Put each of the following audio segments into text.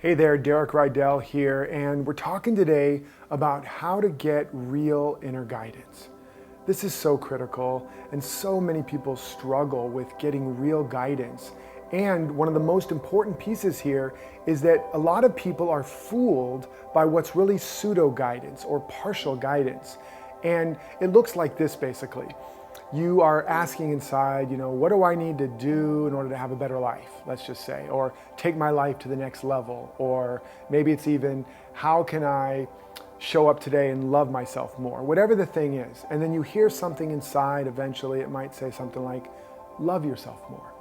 Hey there, Rydall here, and we're talking today about how to get real inner guidance. This is so critical, and so many people struggle with getting real guidance. And one of the most important pieces here is that a lot of people are fooled by what's really pseudo guidance or partial guidance. And it looks like this basically. You are asking inside, what do I need to do in order to have a better life, let's just say, or take my life to the next level, or maybe it's even, how can I show up today and love myself more, whatever the thing is. And then you hear something inside, eventually it might say something like, love yourself more.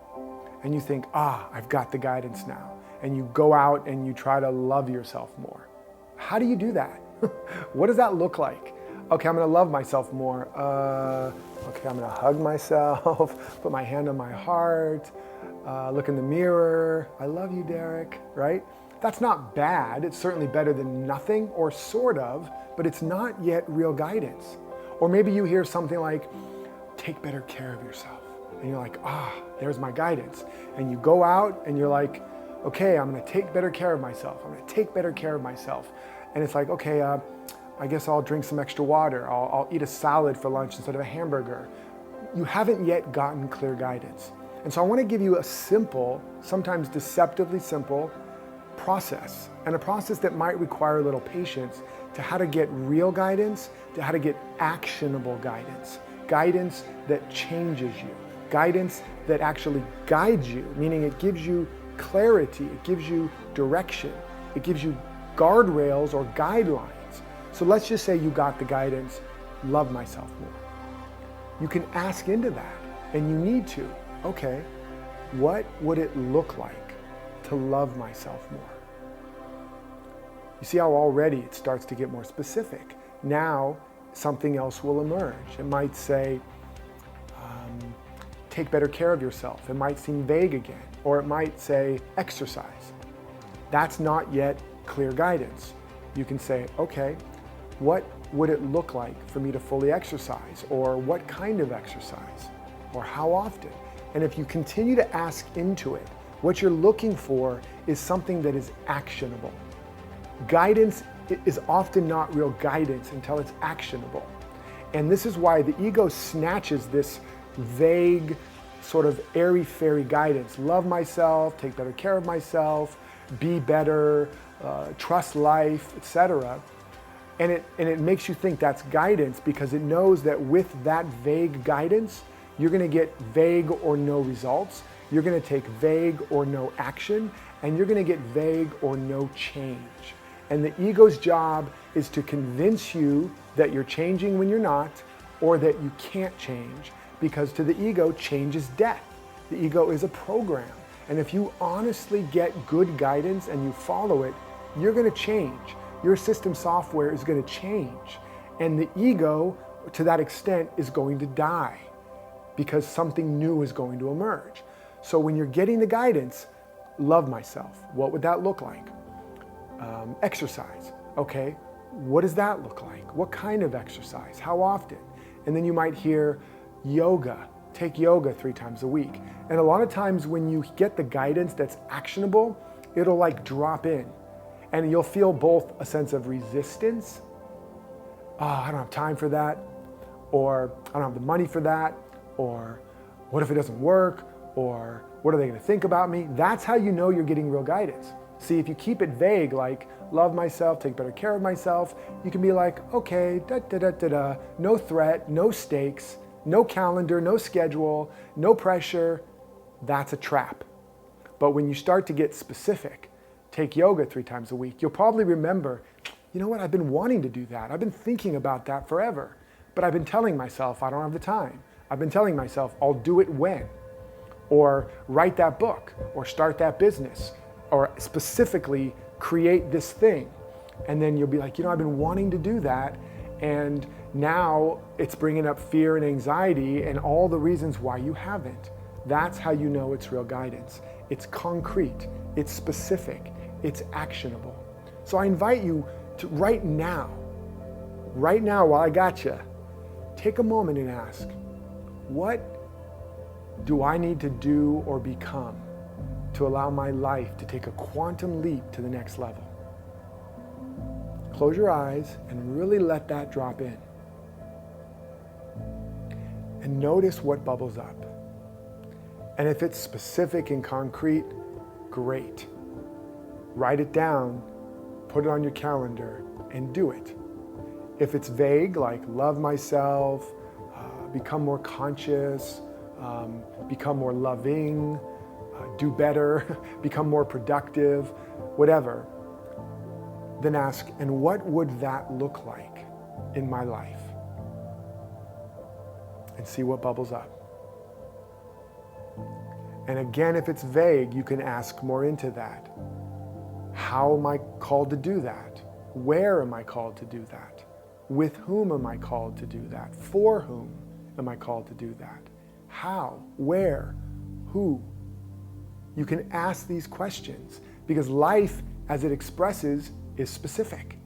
And you think, I've got the guidance now. And you go out and you try to love yourself more. How do you do that? What does that look like? Okay, I'm gonna love myself more. Okay, I'm gonna hug myself, put my hand on my heart, look in the mirror. I love you, Derek, right? That's not bad. It's certainly better than nothing, or sort of, but it's not yet real guidance. Or maybe you hear something like, take better care of yourself. And you're like, there's my guidance. And you go out and you're like, okay, I'm gonna take better care of myself. I'm gonna take better care of myself. And it's like, okay, I guess I'll drink some extra water. I'll eat a salad for lunch instead of a hamburger. You haven't yet gotten clear guidance. And so I want to give you a simple, sometimes deceptively simple process, and a process that might require a little patience, to how to get real guidance, to how to get actionable guidance, guidance that changes you, guidance that actually guides you, meaning it gives you clarity, it gives you direction, it gives you guardrails or guidelines. So let's just say you got the guidance, love myself more. You can ask into that, and you need to. Okay, what would it look like to love myself more? You see how already it starts to get more specific. Now, something else will emerge. It might say, take better care of yourself. It might seem vague again, or it might say, exercise. That's not yet clear guidance. You can say, okay, what would it look like for me to fully exercise? Or what kind of exercise? Or how often? And if you continue to ask into it, what you're looking for is something that is actionable. Guidance is often not real guidance until it's actionable. And this is why the ego snatches this vague, sort of airy-fairy guidance. Love myself, take better care of myself, be better, trust life, etc. And it makes you think that's guidance, because it knows that with that vague guidance, you're gonna get vague or no results, you're gonna take vague or no action, and you're gonna get vague or no change. And the ego's job is to convince you that you're changing when you're not, or that you can't change, because to the ego, change is death. The ego is a program. And if you honestly get good guidance and you follow it, you're gonna change. Your system software is going to change, and the ego, to that extent, is going to die, because something new is going to emerge. So when you're getting the guidance, love myself. What would that look like? Exercise. Okay, what does that look like? What kind of exercise? How often? And then you might hear yoga. Take yoga 3 times a week. And a lot of times when you get the guidance that's actionable, it'll like drop in. And you'll feel both a sense of resistance. I don't have time for that. Or I don't have the money for that. Or what if it doesn't work? Or what are they gonna think about me? That's how you know you're getting real guidance. See, if you keep it vague, like love myself, take better care of myself, you can be like, okay, no threat, no stakes, no calendar, no schedule, no pressure. That's a trap. But when you start to get specific, take yoga 3 times a week, you'll probably remember, you know what, I've been wanting to do that. I've been thinking about that forever, but I've been telling myself I don't have the time. I've been telling myself I'll do it when, or write that book, or start that business, or specifically create this thing. And then you'll be like, I've been wanting to do that, and now it's bringing up fear and anxiety and all the reasons why you haven't. That's how you know it's real guidance. It's concrete, it's specific, it's actionable. So I invite you to right now while I got you, take a moment and ask, what do I need to do or become to allow my life to take a quantum leap to the next level? Close your eyes and really let that drop in. And notice what bubbles up. And if it's specific and concrete, great. Write it down, put it on your calendar, and do it. If it's vague, like love myself, become more conscious, become more loving, do better, become more productive, whatever, then ask, and what would that look like in my life? And see what bubbles up. And again, if it's vague, you can ask more into that. How am I called to do that? Where am I called to do that? With whom am I called to do that? For whom am I called to do that? How? Where? Who? You can ask these questions because life, as it expresses, is specific.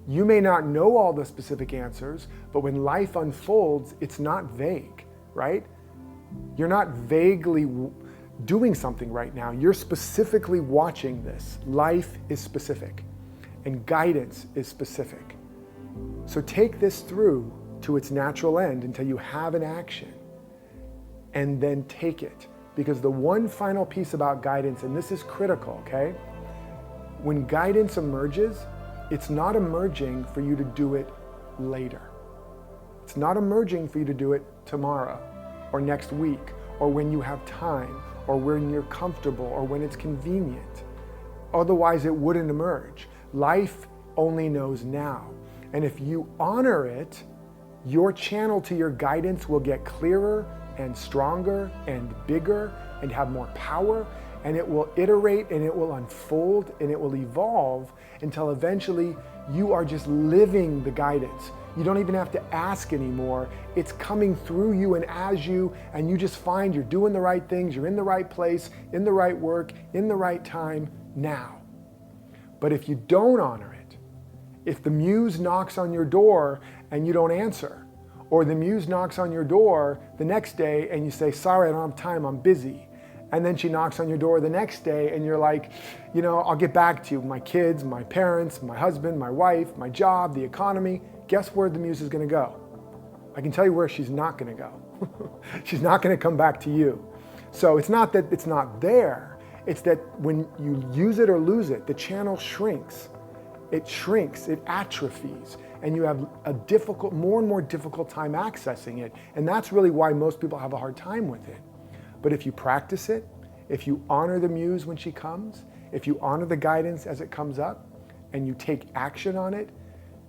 You may not know all the specific answers, but when life unfolds, it's not vague, right? You're not vaguely doing something right now. You're specifically watching this. Life is specific, and guidance is specific. So take this through to its natural end until you have an action, and then take it. Because the one final piece about guidance, and this is critical, okay? When guidance emerges, it's not emerging for you to do it later. It's not emerging for you to do it tomorrow or next week or when you have time or when you're comfortable or when it's convenient. Otherwise, it wouldn't emerge. Life only knows now. And if you honor it, your channel to your guidance will get clearer and stronger and bigger and have more power, and it will iterate and it will unfold and it will evolve until eventually you are just living the guidance. You don't even have to ask anymore. It's coming through you and as you, and you just find you're doing the right things, you're in the right place, in the right work, in the right time now. But if you don't honor it, if the muse knocks on your door and you don't answer, or the muse knocks on your door the next day and you say, sorry, I don't have time, I'm busy. And then she knocks on your door the next day and you're like, I'll get back to you. My kids, my parents, my husband, my wife, my job, the economy. Guess where the muse is gonna go? I can tell you where she's not gonna go. She's not gonna come back to you. So it's not that it's not there. It's that when you use it or lose it, the channel shrinks. It shrinks, it atrophies, and you have a more and more difficult time accessing it. And that's really why most people have a hard time with it. But if you practice it, if you honor the muse when she comes, if you honor the guidance as it comes up, and you take action on it,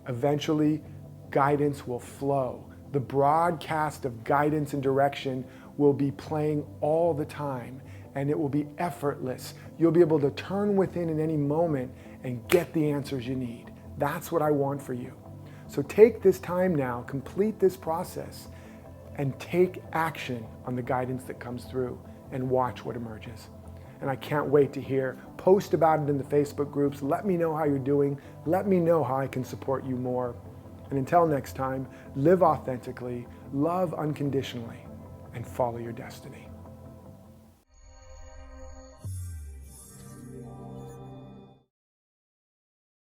eventually guidance will flow. The broadcast of guidance and direction will be playing all the time, and it will be effortless. You'll be able to turn within in any moment and get the answers you need. That's what I want for you. So take this time now, complete this process, and take action on the guidance that comes through and watch what emerges. And I can't wait to hear. Post about it in the Facebook groups. Let me know how you're doing. Let me know how I can support you more. And until next time, live authentically, love unconditionally, and follow your destiny.